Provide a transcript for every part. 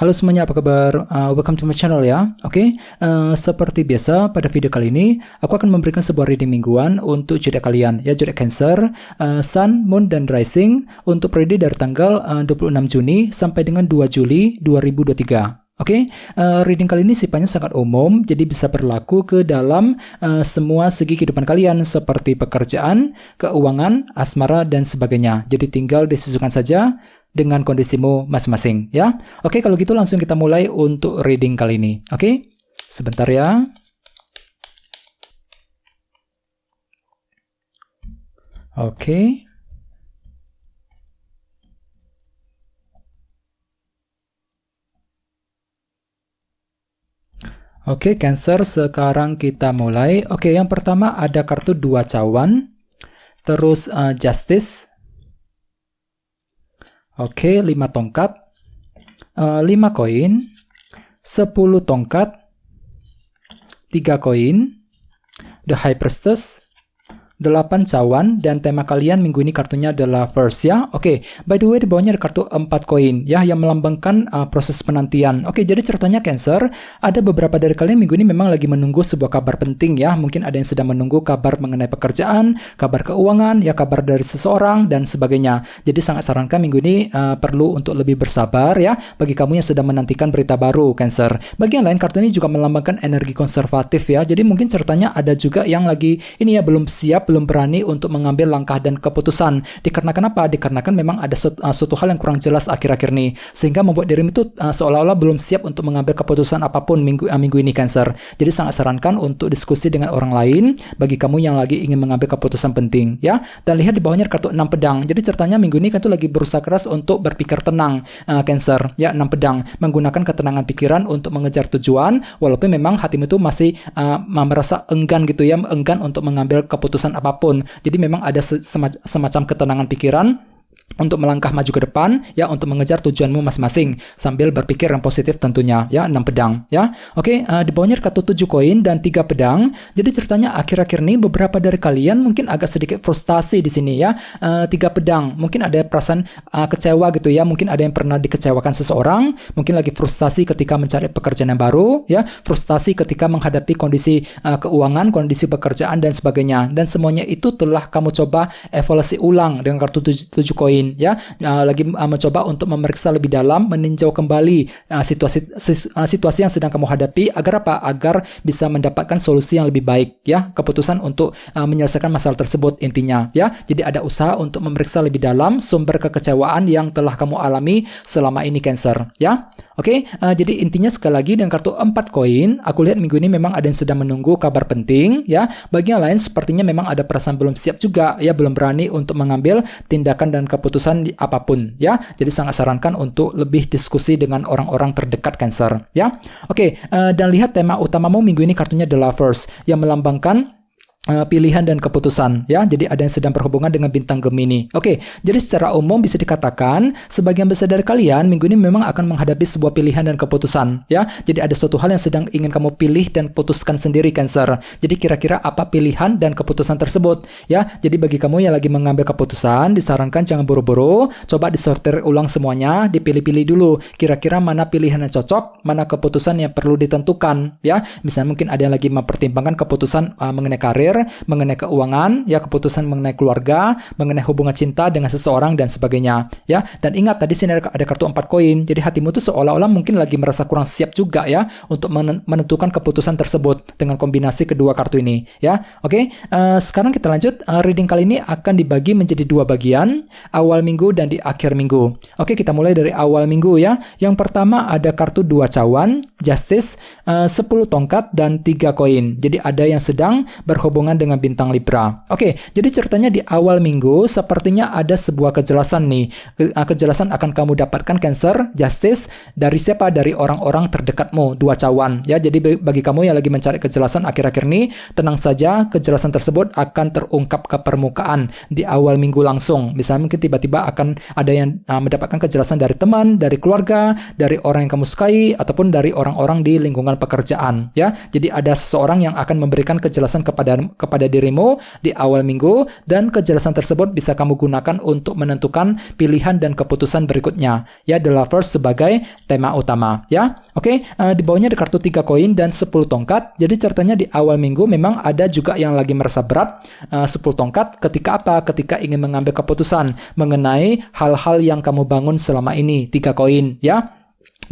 Halo semuanya, apa kabar? Welcome to my channel ya. Oke, seperti biasa pada video kali ini aku akan memberikan sebuah reading mingguan untuk zodiak kalian ya, zodiak Cancer, Sun, Moon dan Rising untuk periode dari tanggal 26 Juni sampai dengan 2 Juli 2023. Oke, reading kali ini sifatnya sangat umum, jadi bisa berlaku ke dalam semua segi kehidupan kalian seperti pekerjaan, keuangan, asmara dan sebagainya. Jadi tinggal disesuaikan saja dengan kondisimu masing-masing ya. Oke, kalau gitu langsung kita mulai untuk reading kali ini. Oke, sebentar ya. Oke. Oke, Cancer, sekarang kita mulai. Oke, yang pertama ada kartu 2 cawan, terus Justice. Oke, 5 tongkat, 5 koin, 10 tongkat, 3 koin, The High Priestess, 8 cawan, dan tema kalian minggu ini kartunya adalah First ya. Oke, by the way di bawahnya ada kartu 4 koin ya, yang melambangkan proses penantian. Oke, jadi ceritanya Cancer, ada beberapa dari kalian minggu ini memang lagi menunggu sebuah kabar penting ya. Mungkin ada yang sedang menunggu kabar mengenai pekerjaan, kabar keuangan, ya kabar dari seseorang, dan sebagainya. Jadi sangat sarankan minggu ini perlu untuk lebih bersabar ya, bagi kamu yang sedang menantikan berita baru Cancer. Bagi yang lain, kartu ini juga melambangkan energi konservatif ya. Jadi mungkin ceritanya ada juga yang lagi ini ya, belum siap, belum berani untuk mengambil langkah dan keputusan. Dikarenakan apa? Dikarenakan memang ada suatu hal yang kurang jelas akhir-akhir ini, sehingga membuat dirimu itu seolah-olah belum siap untuk mengambil keputusan apapun minggu ini Cancer. Jadi sangat sarankan untuk diskusi dengan orang lain bagi kamu yang lagi ingin mengambil keputusan penting ya. Dan lihat di bawahnya kartu 6 pedang. Jadi ceritanya minggu ini kan tuh lagi berusaha keras untuk berpikir tenang Cancer ya. 6 pedang, menggunakan ketenangan pikiran untuk mengejar tujuan, walaupun memang hatimu itu masih merasa enggan gitu ya, enggan untuk mengambil keputusan apapun. Jadi memang ada semacam ketenangan pikiran untuk melangkah maju ke depan ya, untuk mengejar tujuanmu masing-masing sambil berpikir yang positif tentunya ya. 6 pedang ya. Oke, di bawahnya kartu 7 koin dan 3 pedang. Jadi ceritanya akhir-akhir ini beberapa dari kalian mungkin agak sedikit frustasi di sini ya. 3 pedang, mungkin ada perasaan kecewa gitu ya, mungkin ada yang pernah dikecewakan seseorang, mungkin lagi frustasi ketika mencari pekerjaan yang baru ya, frustasi ketika menghadapi kondisi keuangan, kondisi pekerjaan dan sebagainya. Dan semuanya itu telah kamu coba evaluasi ulang dengan kartu 7 koin ya, lagi mencoba untuk memeriksa lebih dalam, meninjau kembali situasi yang sedang kamu hadapi, agar apa? Agar bisa mendapatkan solusi yang lebih baik ya, keputusan untuk menyelesaikan masalah tersebut intinya ya. Jadi ada usaha untuk memeriksa lebih dalam sumber kekecewaan yang telah kamu alami selama ini Cancer ya. Oke, jadi intinya sekali lagi dengan kartu 4 koin, aku lihat minggu ini memang ada yang sedang menunggu kabar penting ya. Bagi yang lain sepertinya memang ada perasaan belum siap juga ya, belum berani untuk mengambil tindakan dan keputusan apapun ya. Jadi sangat sarankan untuk lebih diskusi dengan orang-orang terdekat Cancer ya. Oke, dan lihat tema utamamu minggu ini kartunya The Lovers, yang melambangkan pilihan dan keputusan ya. Jadi ada yang sedang berhubungan dengan bintang Gemini. Oke, jadi secara umum bisa dikatakan sebagian besar dari kalian minggu ini memang akan menghadapi sebuah pilihan dan keputusan ya. Jadi ada suatu hal yang sedang ingin kamu pilih dan putuskan sendiri Cancer. Jadi kira-kira apa pilihan dan keputusan tersebut ya. Jadi bagi kamu yang lagi mengambil keputusan, disarankan jangan buru-buru, coba disortir ulang semuanya, dipilih-pilih dulu kira-kira mana pilihan yang cocok, mana keputusan yang perlu ditentukan ya. Misalnya mungkin ada yang lagi mempertimbangkan keputusan mengenai karir, mengenai keuangan ya, keputusan mengenai keluarga, mengenai hubungan cinta dengan seseorang dan sebagainya ya. Dan ingat tadi sini ada kartu 4 koin. Jadi hatimu tuh seolah-olah mungkin lagi merasa kurang siap juga ya untuk menentukan keputusan tersebut dengan kombinasi kedua kartu ini ya. Oke, sekarang kita lanjut. Reading kali ini akan dibagi menjadi 2 bagian, awal minggu dan di akhir minggu. Oke, kita mulai dari awal minggu ya. Yang pertama ada kartu 2 cawan, Justice, 10 tongkat dan 3 koin. Jadi ada yang sedang berhubungan dengan bintang Libra. Oke, jadi ceritanya di awal minggu sepertinya ada sebuah kejelasan nih. Kejelasan akan kamu dapatkan Cancer, Justice, dari siapa? Dari orang-orang terdekatmu, 2 cawan ya. Jadi bagi kamu yang lagi mencari kejelasan akhir-akhir ini, tenang saja, kejelasan tersebut akan terungkap ke permukaan di awal minggu langsung. Misalnya mungkin tiba-tiba akan ada yang mendapatkan kejelasan dari teman, dari keluarga, dari orang yang kamu sukai, ataupun dari orang-orang di lingkungan pekerjaan ya. Jadi ada seseorang yang akan memberikan kejelasan kepada dirimu di awal minggu, dan kejelasan tersebut bisa kamu gunakan untuk menentukan pilihan dan keputusan berikutnya. Ya, The Lovers sebagai tema utama. Ya, oke. Di bawahnya ada kartu 3 koin dan 10 tongkat. Jadi ceritanya di awal minggu memang ada juga yang lagi merasa berat. 10 tongkat ketika apa? Ketika ingin mengambil keputusan mengenai hal-hal yang kamu bangun selama ini. 3 koin, ya.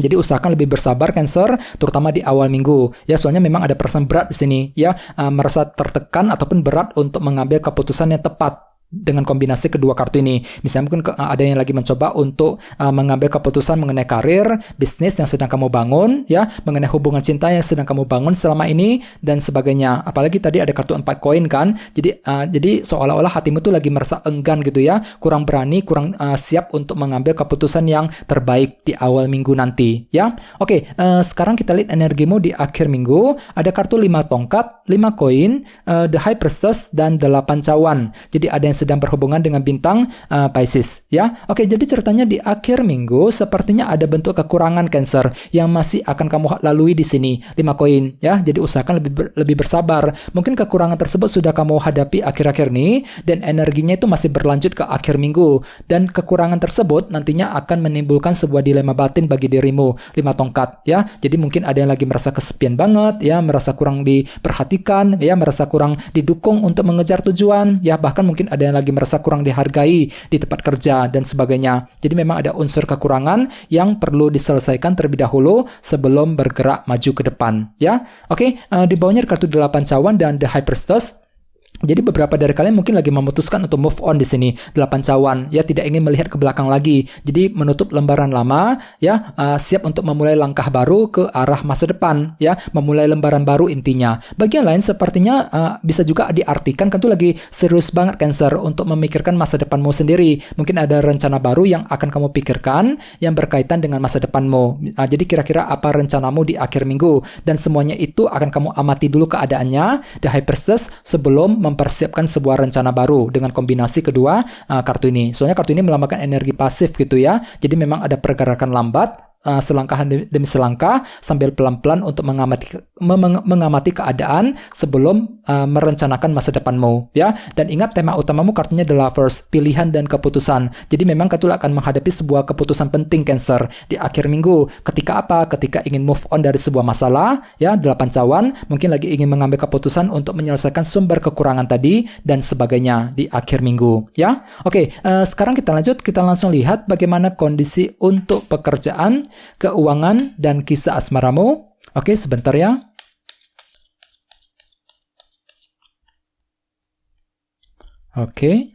Jadi usahakan lebih bersabar Cancer, terutama di awal minggu. Ya, soalnya memang ada perasaan berat di sini, ya, merasa tertekan ataupun berat untuk mengambil keputusan yang tepat dengan kombinasi kedua kartu ini. Misalnya mungkin ada yang lagi mencoba untuk mengambil keputusan mengenai karir, bisnis yang sedang kamu bangun, ya, mengenai hubungan cinta yang sedang kamu bangun selama ini, dan sebagainya. Apalagi tadi ada kartu 4 koin kan. Jadi seolah-olah hatimu tuh lagi merasa enggan gitu ya, kurang berani, kurang siap untuk mengambil keputusan yang terbaik di awal minggu nanti, ya. Oke, sekarang kita lihat energimu di akhir minggu. Ada kartu 5 tongkat, 5 koin, The High Priestess, dan 8 cawan. Jadi ada yang sedang berhubungan dengan bintang Pisces, ya. Oke, jadi ceritanya di akhir minggu sepertinya ada bentuk kekurangan Cancer yang masih akan kamu lalui di sini. 5 koin, ya. Jadi usahakan lebih bersabar. Mungkin kekurangan tersebut sudah kamu hadapi akhir-akhir ini dan energinya itu masih berlanjut ke akhir minggu, dan kekurangan tersebut nantinya akan menimbulkan sebuah dilema batin bagi dirimu. 5 tongkat, ya. Jadi mungkin ada yang lagi merasa kesepian banget, ya, merasa kurang diperhatikan, ya, merasa kurang didukung untuk mengejar tujuan, ya, bahkan mungkin ada yang lagi merasa kurang dihargai di tempat kerja dan sebagainya. Jadi memang ada unsur kekurangan yang perlu diselesaikan terlebih dahulu sebelum bergerak maju ke depan, ya. Oke, di bawahnya ada kartu 8 cawan dan The High Priestess. Jadi beberapa dari kalian mungkin lagi memutuskan untuk move on di sini. 8 cawan, ya, tidak ingin melihat ke belakang lagi. Jadi menutup lembaran lama, ya, siap untuk memulai langkah baru ke arah masa depan, ya, memulai lembaran baru intinya. Bagian lain sepertinya bisa juga diartikan kan tuh lagi serius banget Cancer untuk memikirkan masa depanmu sendiri. Mungkin ada rencana baru yang akan kamu pikirkan yang berkaitan dengan masa depanmu. Jadi kira-kira apa rencanamu di akhir minggu, dan semuanya itu akan kamu amati dulu keadaannya, The High Priestess, sebelum mempersiapkan sebuah rencana baru dengan kombinasi kedua kartu ini. Soalnya kartu ini melambangkan energi pasif gitu ya. Jadi memang ada pergerakan lambat, selangkah demi selangkah sambil pelan-pelan untuk mengamati keadaan sebelum merencanakan masa depanmu, ya. Dan ingat tema utamamu kartunya The Lovers, pilihan dan keputusan. Jadi memang kartu akan menghadapi sebuah keputusan penting Cancer di akhir minggu. Ketika apa? Ketika ingin move on dari sebuah masalah, ya, 8 cawan, mungkin lagi ingin mengambil keputusan untuk menyelesaikan sumber kekurangan tadi dan sebagainya di akhir minggu, ya. Oke, sekarang kita langsung lihat bagaimana kondisi untuk pekerjaan, keuangan, dan kisah asmaramu. Oke, sebentar ya. Oke.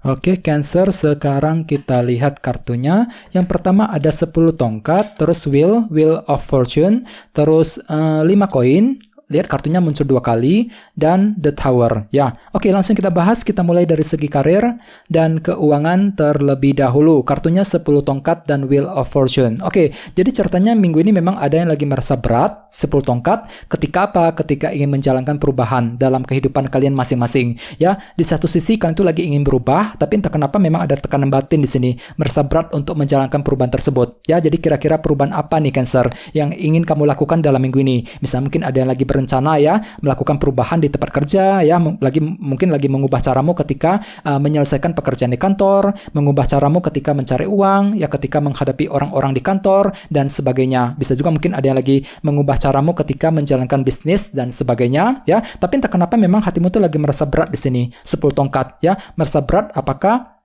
Oke, Cancer, sekarang kita lihat kartunya. Yang pertama ada 10 tongkat, terus Wheel of Fortune, terus 5 koin. Lihat kartunya muncul 2 kali, dan The Tower, ya. Oke, langsung kita bahas. Kita mulai dari segi karir dan keuangan terlebih dahulu. Kartunya 10 tongkat dan Wheel of Fortune. Oke, jadi ceritanya minggu ini memang ada yang lagi merasa berat. 10 tongkat, ketika apa? Ketika ingin menjalankan perubahan dalam kehidupan kalian masing-masing, ya. Di satu sisi kalian tuh lagi ingin berubah, tapi entah kenapa memang ada tekanan batin di sini, merasa berat untuk menjalankan perubahan tersebut, ya. Jadi kira-kira perubahan apa nih Cancer yang ingin kamu lakukan dalam minggu ini? Misalnya mungkin ada yang lagi berencana, ya, melakukan perubahan di tempat kerja, ya, mungkin lagi mengubah caramu ketika menyelesaikan pekerjaan di kantor, mengubah caramu ketika mencari uang, ya, ketika menghadapi orang-orang di kantor dan sebagainya. Bisa juga mungkin ada yang lagi mengubah caramu ketika menjalankan bisnis dan sebagainya, ya. Tapi entah kenapa memang hatimu tuh lagi merasa berat di sini. 10 tongkat, ya, merasa berat apakah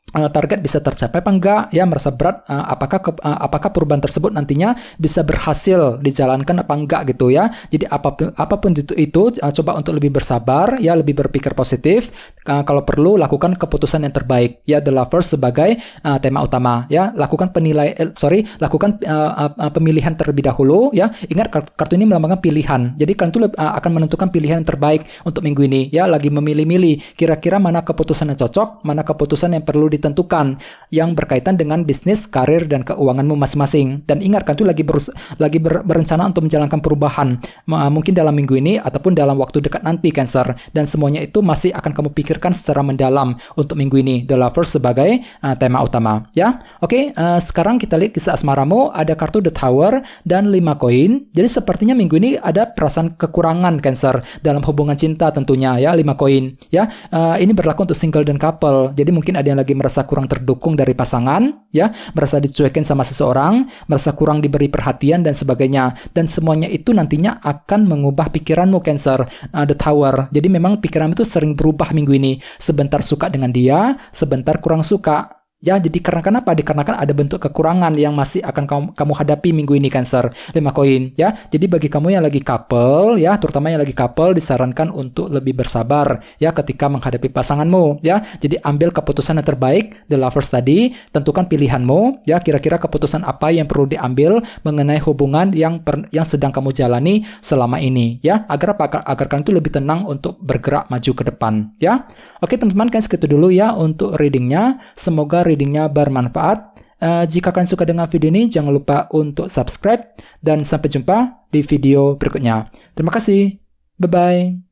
target bisa tercapai apa enggak, ya, merasa berat apakah perubahan tersebut nantinya bisa berhasil dijalankan apa enggak gitu, ya. Jadi apapun itu coba untuk lebih bersabar, ya, lebih berpikir positif, kalau perlu lakukan keputusan yang terbaik, ya. The Lovers sebagai tema utama, ya. Lakukan pemilihan terlebih dahulu, ya. Ingat kartu ini melambangkan pilihan. Jadi kan itu akan menentukan pilihan yang terbaik untuk minggu ini, ya. Lagi memilih-milih kira-kira mana keputusan yang cocok, mana keputusan yang perlu ditentukan yang berkaitan dengan bisnis, karir, dan keuanganmu masing-masing. Dan ingat, kalian tuh lagi berencana untuk menjalankan perubahan, mungkin dalam minggu ini ataupun dalam waktu dekat nanti, Cancer. Dan semuanya itu masih akan kamu pikirkan secara mendalam untuk minggu ini. The Lovers sebagai tema utama, ya. Oke, sekarang kita lihat kisah asmaramu. Ada kartu The Tower dan 5 koin. Jadi sepertinya minggu ini ada perasaan kekurangan, Cancer, dalam hubungan cinta tentunya, ya. 5 koin, ya. Ini berlaku untuk single dan couple. Jadi mungkin ada yang lagi merasa kurang terdukung dari pasangan, ya, merasa dicuekin sama seseorang, merasa kurang diberi perhatian dan sebagainya. Dan semuanya itu nantinya akan mengubah pikiranmu, Cancer. The Tower. Jadi memang pikiranmu itu sering berubah minggu ini. Sebentar suka dengan dia, sebentar kurang suka. Ya, jadi karena apa? Dikarenakan ada bentuk kekurangan yang masih akan kamu hadapi minggu ini, Cancer. 5 koin, ya. Jadi bagi kamu yang lagi couple, ya, terutama yang lagi couple, disarankan untuk lebih bersabar, ya, ketika menghadapi pasanganmu, ya. Jadi ambil keputusan yang terbaik, The Lovers tadi, tentukan pilihanmu, ya, kira-kira keputusan apa yang perlu diambil mengenai hubungan yang sedang kamu jalani selama ini, ya, agar kalian itu lebih tenang untuk bergerak maju ke depan, ya. Oke, teman-teman, kan segitu dulu ya untuk readingnya. Semoga readingnya bermanfaat. Jika kalian suka dengan video ini, jangan lupa untuk subscribe. Dan sampai jumpa di video berikutnya. Terima kasih. Bye-bye.